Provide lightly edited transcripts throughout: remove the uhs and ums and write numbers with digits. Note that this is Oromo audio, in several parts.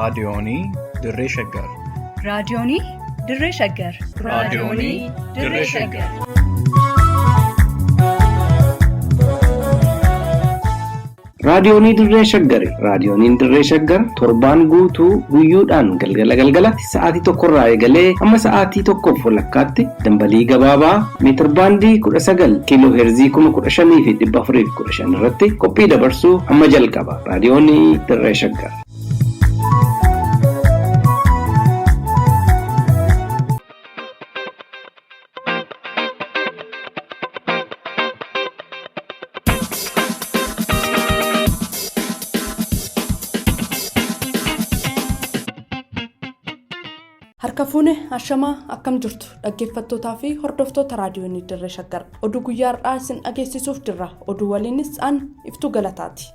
raadiyoonii Dirree Shaggar. Raadiyoonii Dirree Shaggar. Raadiyoonii Dirree Shaggar. Raadiyoonii Dirree Shaggar. Raadiyooniin Dirree Shaggar torbaan guutuu guyyoodhaan galgalatti sa'aatii tokkorraa eegalee amma sa'aatii tokkoof walakkaatti dambalii gabaabaa meetir baandii 19 kiiloo heerzii 15,415 irratti qophii dabarsuu amma jalqaba. Raadiyoonii Dirree Shaggar. Harka fuune ashamaa akkam jirtu dhaggeeffattootaa fi hordoftoota raadiyoonii Dirree Shaggar. Oduu guyyaa har'aa isin dhageessisuuf jirra. Oduu waliinis aan Iftuu Galataati.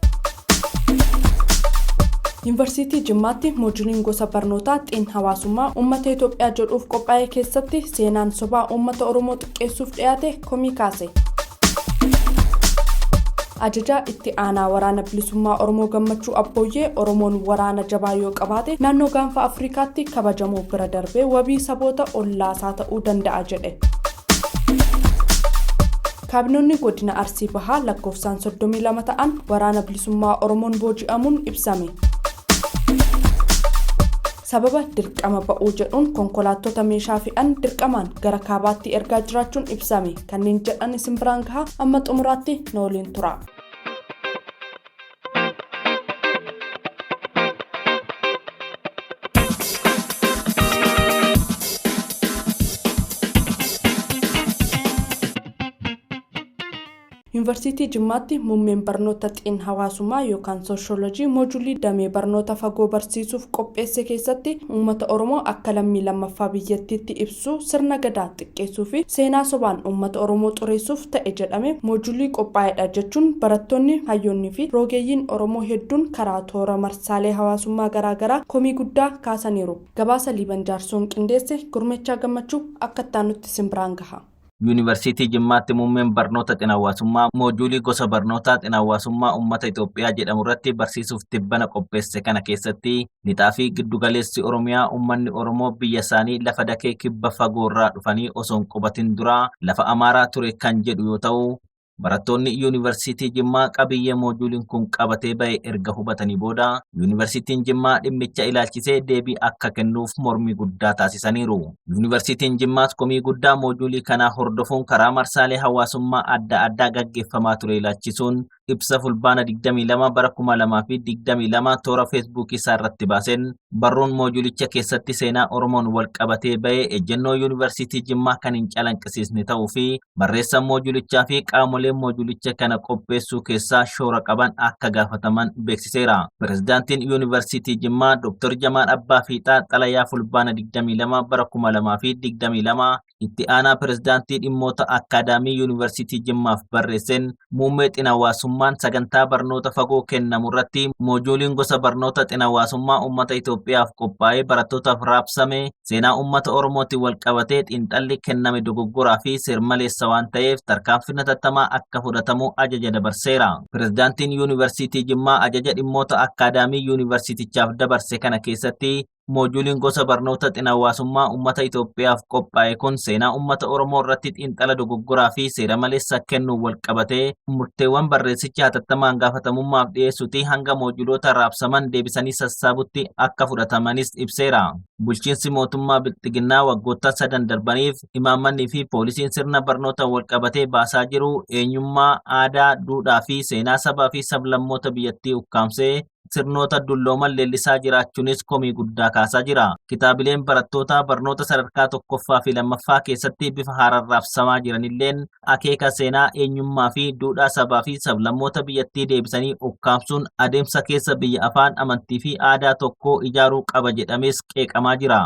Yuunivarsiitii Jimmaatti moojuliin gosa barnootaa xiin hawaasummaa uummata Itoophiyaa jedhuuf qophaa'e keessatti seenaan sobaa uummata Oromoo xiqqeessuuf dhiyaate komii kaase. Ajajaa itti aanaa waraana bilisummaa Oromoo Gammachuu Abbooyyee Oromoon waraana jabaa yoo qabaate naannoo gaanfa Afrikaatti kabajamuu bira darbee wabii saboota ollaasaa ta'uu danda'a jedhe. Kaabinoonni godina Arsii Bahaa lakkoofsaan 32 ta'an waraana bilisummaa Oromoon booji'amuun ibsame. Sababa dirqama ba'uu jedhuun konkolaattota meeshaa fe'an dirqamaan gara kaabaatti ergaa jiraachuun ibsame. Kanneen jedhan isin biraan gahaa amma xumuraatti nu waliin tura. Yuunivarsiitii Jimmaatti muummeen barnoota xiin hawaasummaa yookaan sooshoolojii moojulii damee barnoota fagoo barsiisuuf qopheesse keessatti uummata Oromoo akka lammii lammaffaa biyyattiitti ibsu sirna gadaa xiqqeessuu fi seenaa sobaan uummata Oromoo xureessuuf ta'e jedhame moojulii qophaa'edha jechuun barattoonni hayyoonnii fi rogeeyyiin Oromoo hedduun karaa toora marsaalee hawaasummaa garaagaraa komii guddaa kaasaniiru. Gabaasa Liiban Jaarsoon qindeesse Gurmechaa Gammachuu akka ittaanutti isin biraan gaha. Yuunivarsiitii Jimmaatti muummeen barnoota xiin hawaasummaa moojulii gosa barnootaa xiin hawaasummaa uummata Itoophiyaa jedhamu irratti barsiisuuf tibbana qopheesse kana keessatti lixaa fi giddugaleessi Oromiyaa uummanni Oromoo biyya isaanii lafa dakee kibba fagoorraa dhufanii osoo hin qubatin duraa lafa Amaaraa ture kan jedhu yoo ta'u, barattoonni Yuunivarsiitii Jimmaa qabiyyee moojuliin kun qabatee ba'e erga hubatanii booda Yuunivarsiitiin Jimmaa dhimmicha ilaalchisee deebii akka kennuuf mormii guddaa taasisaniiru. Yuunivarsiitiin Jimmaas komii guddaa moojulii kanaa hordofuun karaa marsaalee hawaasummaa adda addaa gaggeeffamaa ture ilaalchisuun ibsa fulbaana 22 bara 2022 toora feesbuukii isaa irratti baaseen barruun moojulicha keessatti seenaa Oromoon wal qabatee ba'e ejjennoo Yuunivarsiitii Jimmaa kan hin calanqisiisne ta'uu fi barreessaan moojulichaa fi qaamoleen moojulicha kana qopheessuu keessaa shoora qaban akka gaafataman beeksiseera. Pireezidaantiin Yuunivarsiitii Jimmaa Dr. Jamaal Abbaa Fiixaa xalayaa fulbaana 22 bara 2022 itti aanaa pireezidaantii dhimmoota akaadaamii Yuunivarsiitii Jimmaaf barreesseen muummee xiin hawaasummaan sagantaa barnoota fagoo kennamu irratti moojuliin gosa barnoota xiin hawaasummaa uummata Itoophiyaaf qophaa'ee barattootaaf raabsame seenaa uummata Oromootiin wal qabatee xiinxalli kenname dogoggoraa fi seermaleessa waan ta'eef tarkaanfii hatattamaa akka fudhatamu ajaja dabarseera. Pireezidaantiin Yuunivarsiitii Jimmaa ajaja dhimmoota akaadaamii Yuunivarsiitichaaf dabarse kana keessatti moojuliin gosa barnoota xiin hawaasummaa uummata Itoophiyaaf qophaa'e kun seenaa uummata Oromoo irratti xiinxala dogoggoraa fi seera maleessa kennuun wal qabatee murteewwan barreessicha hatattamaan gaafatamummaaf dhiyeessuuti hanga moojuloota raabsaman deebisanii sassaabutti akka fudhatamanis ibseera. Bulchiinsi mootummaa Bilxiginnaa waggoota 3 darbaniif imaammannii fi poolisiin sirna barnoota wal qabatee baasaa jiru eenyummaa, aadaa, duudhaa fi seenaa sabaa fi sablammoota biyyattii ukkaamsee sirnoota dullooman leellisaa jiraachuunis komii guddaa kaasaa jira. Kitaabileen barattootaa barnoota sadarkaa tokkoffaa fi lammaffaa keessatti bifa haaraan raabsamaa jiranilleen akeeka seenaa eenyummaa fi duudhaa sabaa fi sablammoota biyyattii deebisanii ukkaamsuun adeemsa keessa biyya afaan amantii fi aadaa tokkoo ijaaruu qaba jedhamees qeeqamaa jira.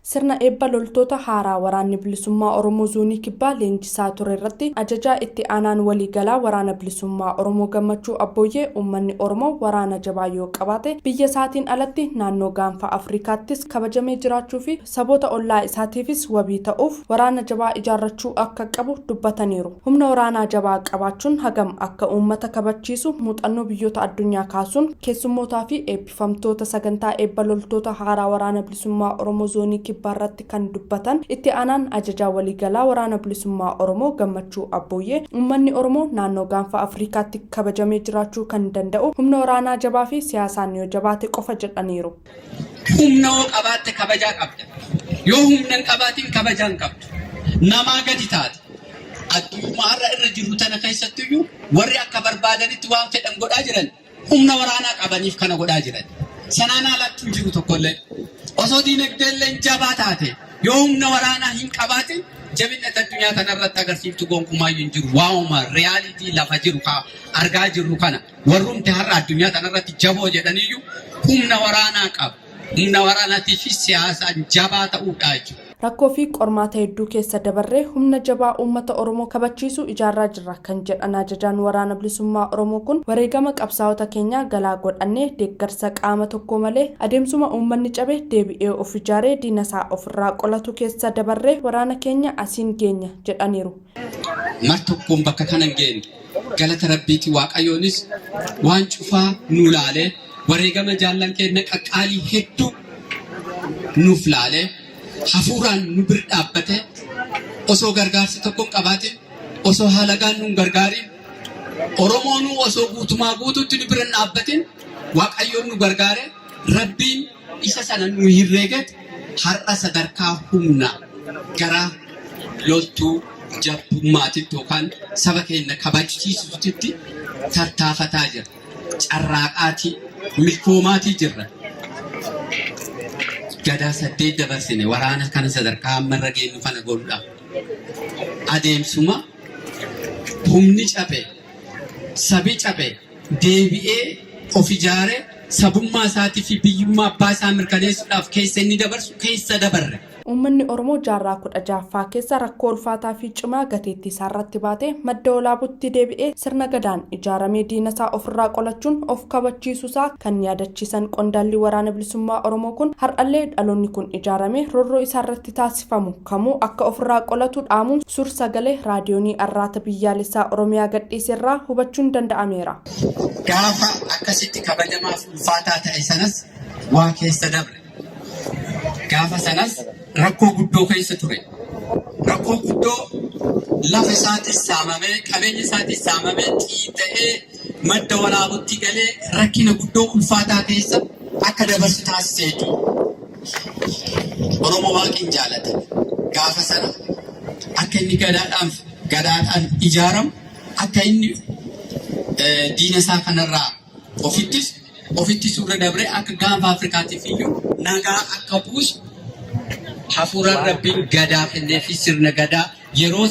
sirna eebba loltoota haaraa waraanni bilisummaa Oromoo zoonii kibbaa leenjisaa ture irratti ajajaa itti aanaan waliigalaa waraana bilisummaa Oromoo Gammachuu Abbooyyee uummanni Oromoo waraana jabaa yoo qabaate biyya isaatiin alatti naannoo gaanfa Afrikaattis kabajamee jiraachuu fi saboota ollaa isaatiifis wabii ta'uuf waraana jabaa ijaarrachuu akka qabu dubbataniiru. Humna waraanaa jabaa qabaachuun hagam akka uummata kabachiisu muuxannoo biyyoota addunyaa kaasuun keessummootaa fi eebbifamtoota sagantaa eebba loltoota haaraa waraana bilisummaa Oromoo zoonii kibbaa irratti kan dubbatan itti aanaan ajajaa waliigalaa waraana bilisummaa Oromoo Gammachuu Abbooyyee uummanni Oromoo naannoo gaanfa Afrikaatti kabajamee jiraachuu kan danda'u humna waraanaa jabaa fi siyaasaan yoo jabaate qofa jedhaniiru. Humna qabaatte kabajaa qabda. Yoo humna qabaatiin kabajaan qabdu. Namaa gadi taate. Addunyaarra irra jiru tana keessattuu warri akka barbaadanitti waan fedhan godhaa jiran humna waraanaa qabaniif kana godhaa jiran. Sanaan alatti jiru tokkollee osoo diinagdeellee jabaa taate yoo humna waraanaa hin qabaatin jabina addunyaa kanarratti agarsiiftu gonkumaayyuu hin jiru. Waa'uma reyaalitii lafa jiru argaa jirru kana warrumti har'a addunyaa kanarratti jaboo jedhaniyyuu humna waraanaa qabu. Humna waraanaatii fi siyaasaan jabaa ta'uudha jechuudha. Rakkoo fi qormaata hedduu keessa dabarree humna jabaa uummata Oromoo kabachiisuu ijaarraa jirra kan jedhan ajajaan waraana bilisummaa Oromoo kun wareegama qabsaa'ota keenyaa galaa godhannee deeggarsa qaama tokko malee adeemsuma uummanni cabe deebi'ee of ijaaree diinasaa ofirraa qolatu keessa dabarree waraana keenya asiin geenya jedhaniiru. Mar tokkoon bakka kanan geenye galata rabbiiti waaqayyoonis waan cufaa nu laalee wareegama jaallan keenya qaqqaalii hedduu nuuf laalee hafuuraan nu bir dhaabbate osoo gargaarsi tokkoon qabaate osoo haalagaan nu gargaarin Oromoon osoo guutumaa guutuutti nu bira dhaabbatin waaqayyoon nu gargaare rabbiin isa sana nu hirreegate har'a sadarkaa humna gara loltuu jabbummaatitti yookaan saba keenya kabachiisuutti tartaafataa jira. Carraaqaatii milkoomaatii jirra. Gadaa 8 dabarsine waraana kana sadarkaa ammarra geenyu kana godhuudha. Adeemsuma humni cabe sabi cabe deebi'ee of ijaare sabummaa isaatii fi biyyummaa abbaa isaa mirkaneessuudhaaf keessa inni dabarsu keessa dabarre. Uummanni Oromoo jaarraa 16ffaa keessa rakkoo ulfaataa fi cimaa gateettii isaarratti baatee madda olaabutti deebi'ee sirna gadaan ijaaramee diinasaa ofirraa qolachuun of kabachiisuusaa kan yaadachiisan qondaalli waraana bilisummaa Oromoo kun har'allee dhaloonni kun ijaaramee roorroo isaarratti taasifamu kamuu akka ofirraa qolatu dhaamuun suur sagalee raadiyoonii arraata biyyaalessaa Oromiyaa gadhiiserraa hubachuun danda'ameera. Gaafa akkasitti kabajamaaf ulfaataa ta'e sanas waa keessa dabre. Gaafa sanas rakkoo guddoo keessa ture. Rakkoo guddoo lafa isaatis saamamee qabeenya isaatis saamamee xiixa'ee madda walaabutti galee rakkina guddoo ulfaataa keessa akka dabarsu taasisee jiru. Oromoo waaqin jaalata. Gaafa sana akka inni gadaadhaan ijaaramu akka inni diina isaa kanarraa ofitti suura dabree akka gaanfa Afrikaatiif iyyuu nagaa akka buusu hafuuraan rabbiin gadaa kennee fi sirna gadaa yeroo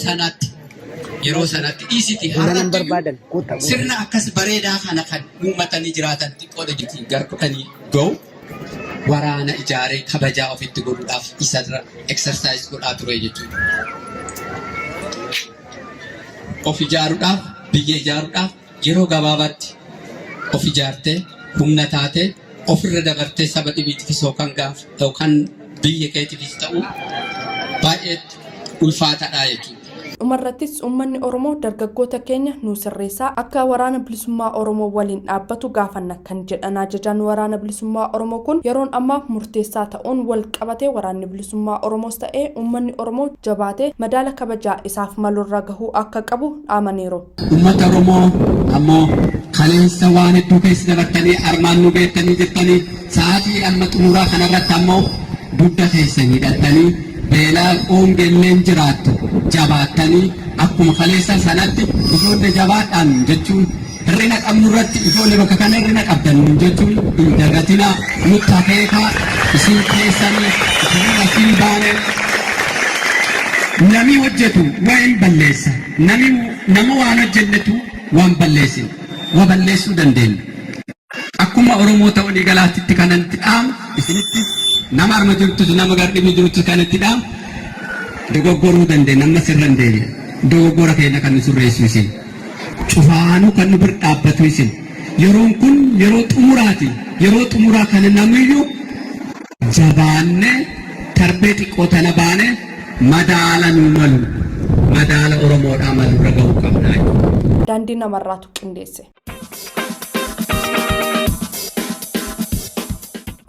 sanatti dhiisiti sirna akkas bareedaa kana kan uummatanii jiraatan xiqqoodha jechuun garkutanii ga'u waraana ijaaree kabajaa ofitti godhuudhaaf isarra eksersaayis godhaa ture jechuudha. Of ijaaruudhaaf biyya ijaaruudhaaf yeroo gabaabaatti of ijaartee humna taatee ofirra dabartee saba dhibiitiifis yookaan biyya keetiifis ta'u baay'ee ulfaataadha jechuudha. Dhumarrattis uummanni Oromoo dargaggoota keenya nu sirreessaa akka waraana bilisummaa Oromoo waliin dhaabbatu gaafanna kan jedhan ajajaan waraana bilisummaa Oromoo kun yeroon ammaa murteessaa ta'uun wal qabatee waraanni bilisummaa Oromoos ta'ee uummanni Oromoo jabaatee madaala kabajaa isaaf malurra gahuu akka qabu dhaamaniiru. Uummata Oromoo ammoo kaleessa waan hedduu keessa dabartanii armaan nu beektanii jirtanii sa'aatii amma xumuraa kanarratti ammoo dugda keessanii hidhattanii beelaa qoongeelleen jiraattu jabaattanii akkuma kaleessa sanatti ijoollee jabaadhaan jechuun hirrina qabnu irratti ijoollee bakka kana hirrina qabdan jechuun hin dagatinaa nutti akeekaa isin keessanii isin baane nami hojjetu waan balleessa nama waan hojjennetu waan balleessin waa balleessuu dandeenya akkuma Oromoo ta'uu galaatitti kanatti dhaamu isinitti nama arma jirtus nama gardimi jirtus kanatti dhaam dogoggoruu dandeenye nama sirra hin deebi'e dogoggora keenya kan nu surreessu cufaanuu kan nu bir dhaabbatu isin yeroon kun yeroo xumuraati yeroo xumuraa kana namiyyuu jabaanne tarbee xiqqoo tana baane madaala nu malu madaala oromoodhaa malurra gahuu qabnaa. Daandii namarraatu qindeesse.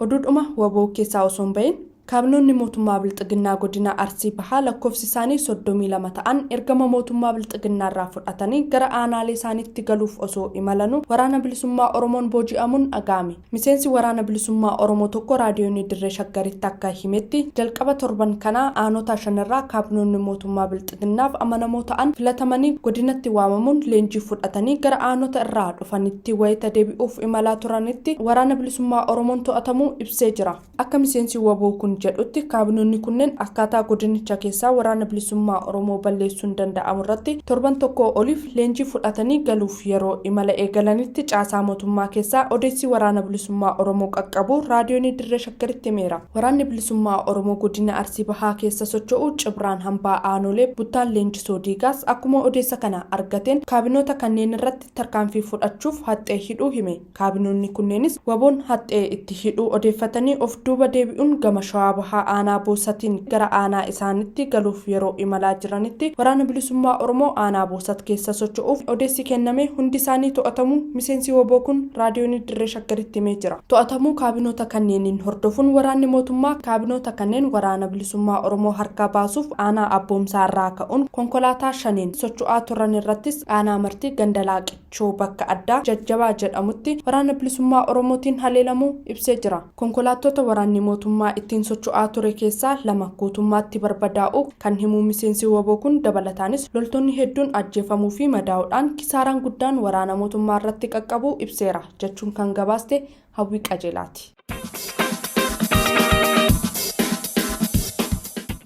Oduudhuma waboo keessaa osoo hin bahin kaabinoonni mootummaa bilxiginnaa godina Arsii Bahaa lakkoofsi isaanii 32 ta'an ergama mootummaa bilxiginnaa irraa fudhatanii gara aanaalee isaaniitti galuuf osoo imalanuu waraana bilisummaa Oromoon booji'amuun dhaga'ame. Miseensi waraana bilisummaa Oromoo tokko raadiyoonii Dirree Shaggaritti akka himetti jalqaba torban kanaa aanota 5 irraa kaabinoonni mootummaa bilxiginnaaf amanamoo ta'an filatamanii godinatti waamamuun leenjii fudhatanii gara aanota irraa dhufanitti wayita deebi'uuf imalaa turanitti waraana bilisummaa Oromoon to'atamuu ibsee jira. Akka miseensi waboo kun jedhutti kaabinoonni kunneen akkaataa godinicha keessaa waraana bilisummaa Oromoo balleessuun danda'amu irratti torban tokko oliif leenjii fudhatanii galuuf yeroo imala eegalanitti caasaa mootummaa keessaa odeessi waraana bilisummaa Oromoo qaqqabu raadiyoonii Dirree Shaggaritti himeera. Waraanni bilisummaa Oromoo godina Arsii Bahaa keessa socho'u Cibraan Hambaa Aanolee Buttaan Leenjisoo Diigaas akkuma odeessa kana argateen kaabinoota kanneen irratti tarkaanfii fudhachuuf haxxee hidhuu hime. Kaabinoonni kunneenis waboon haxxee itti hidhuu odeeffatanii of duuba deebi'uun gama Shawaa Bahaa aanaa Boosatiin gara aanaa isaaniitti galuuf yeroo imalaa jiranitti waraana bilisummaa Oromoo aanaa Boosat keessa socho'uuf odeessi kenname hundi isaanii to'atamuu miseensi waboo kun raadiyoonii Dirree Shaggaritti himee jira. To'atamuu kaabinoota kanneeniin hordofuun waraanni mootummaa kaabinoota kanneen waraana bilisummaa Oromoo harkaa baasuuf aanaa Abboomsaa irraa ka'uun konkolaataa 5 socho'aa turan irrattis aanaa Martii Gandalaaqichoo bakka addaa Jajjabaa jedhamutti waraana bilisummaa Oromootiin haleelamuu ibsee jira. Konkolaattota waraanni mootummaa ittiin socho'aa ture keessaa 2 guutummaatti barbadaa'u kan himu miseensi waboo kun dabalataanis loltoonni hedduun ajjeefamuu fi madaa'uudhaan kisaaraan guddaan waraana mootummaa irratti qaqqabuu ibseera jechuun kan gabaaste Hawwii Qajeelaati.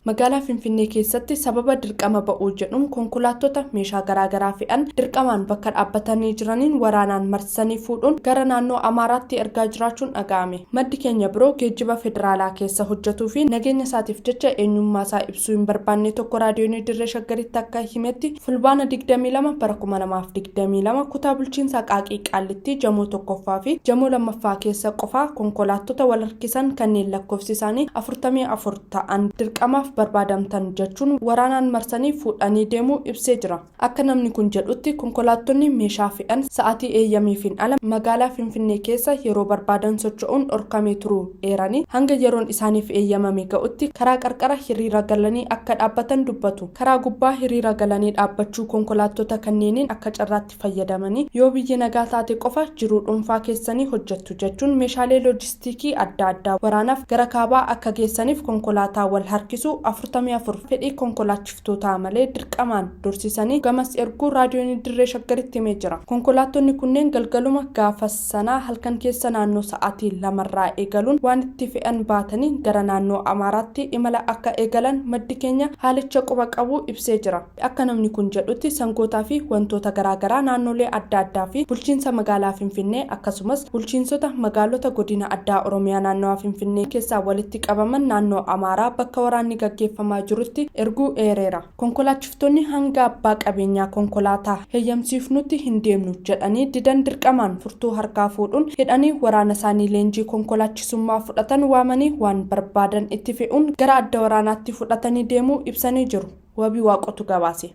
Magaalaa Finfinnee keessatti sababa dirqama ba'uu jedhuun konkolaattota meeshaa garaagaraa fe'an dirqamaan bakka dhaabbatanii jiraniin waraanaan marsanii fuudhuun gara naannoo Amaaraatti ergaa jiraachuun dhaga'ame. Maddi keenya biroo geejjiba federaalaa keessa hojjetuu fi nageenya isaatiif jecha eenyummaa isaa ibsuu hin barbaanne tokko raadiyoonii Dirree Shaggaritti akka himetti fulbaana 22 bara 2022 kutaa bulchiinsa Qaaqii Qaallitti jamoo tokkoffaa fi jamoo lammaffaa keessa qofaa konkolaattota wal harkisan kanneen lakkoofsi isaanii 44 ta'an dirqamaaf barbaadamtan jechuun waraanaan marsanii fuudhanii deemuu ibsee jira. Akka namni kun jedhutti konkolaattonni meeshaa fe'an sa'aatii eeyyamiifiin ala magaalaa Finfinnee keessa yeroo barbaadan socho'uun dhorkamee turuu eeranii hanga yeroon isaaniif eeyyamame ga'utti karaa qarqara hiriira galanii akka dhaabbatan dubbatu. Karaa gubbaa hiriira galanii dhaabbachuu konkolaattota kanneeniin akka carraatti fayyadamanii yoo biyyi nagaa taate qofa jiruu dhuunfaa keessanii hojjettu jechuun meeshaalee loojistiikii adda addaa waraanaaf gara kaabaa akka geessaniif konkolaataa wal harkisuu 44 fedhii konkolaachiftootaa malee dirqamaan dorsisanii gamas erguu raadiyoonii Dirree Shaggaritti himee jira. Konkolaattonni kunneen galgaluma gaafa sanaa halkan keessa naannoo sa'aatii 2 irraa eegaluun waan itti fe'an baatanii gara naannoo Amaaraatti imala akka eegalan maddi keenya haalicha quba qabu ibsee jira. Akka namni kun jedhutti sangootaa fi wantoota garaagaraa naannolee adda addaa fi bulchiinsa magaalaa Finfinnee akkasumas bulchiinsota magaalota godina addaa Oromiyaa naannoo Finfinnee keessaa walitti qabaman naannoo Amaaraa bakka waraanni gaggeeffamaa jirutti erguu eereera. Konkolaachiftonni hanga abbaa qabeenyaa konkolaataa heeyyamsiifnutti hin deemnu jedhanii didan dirqamaan furtuu harkaa fuudhuun hidhanii waraana isaanii leenjii konkolaachisummaa fudhatan waamanii waan barbaadan itti fe'uun gara adda waraanaatti fudhatanii deemuu ibsanii jiru. Wabii Waaqotu gabaase.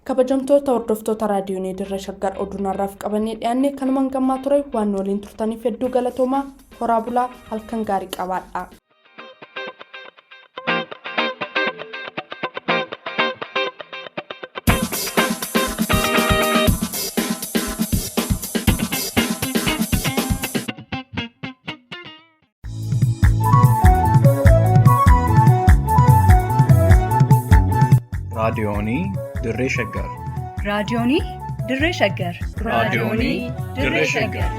Kabajamtoota hordoftoota raadiyoonii Dirree Shaggar oduunarraaf qabannee dhiyaanne kanumaan gammaa ture waan waliin turtaniif hedduu galatoomaa. Horaa bulaa halkan gaarii qabaadhaa. raadiyoonii Dirree Shaggar. raadiyoonii Dirree Shaggar. raadiyoonii Dirree Shaggar.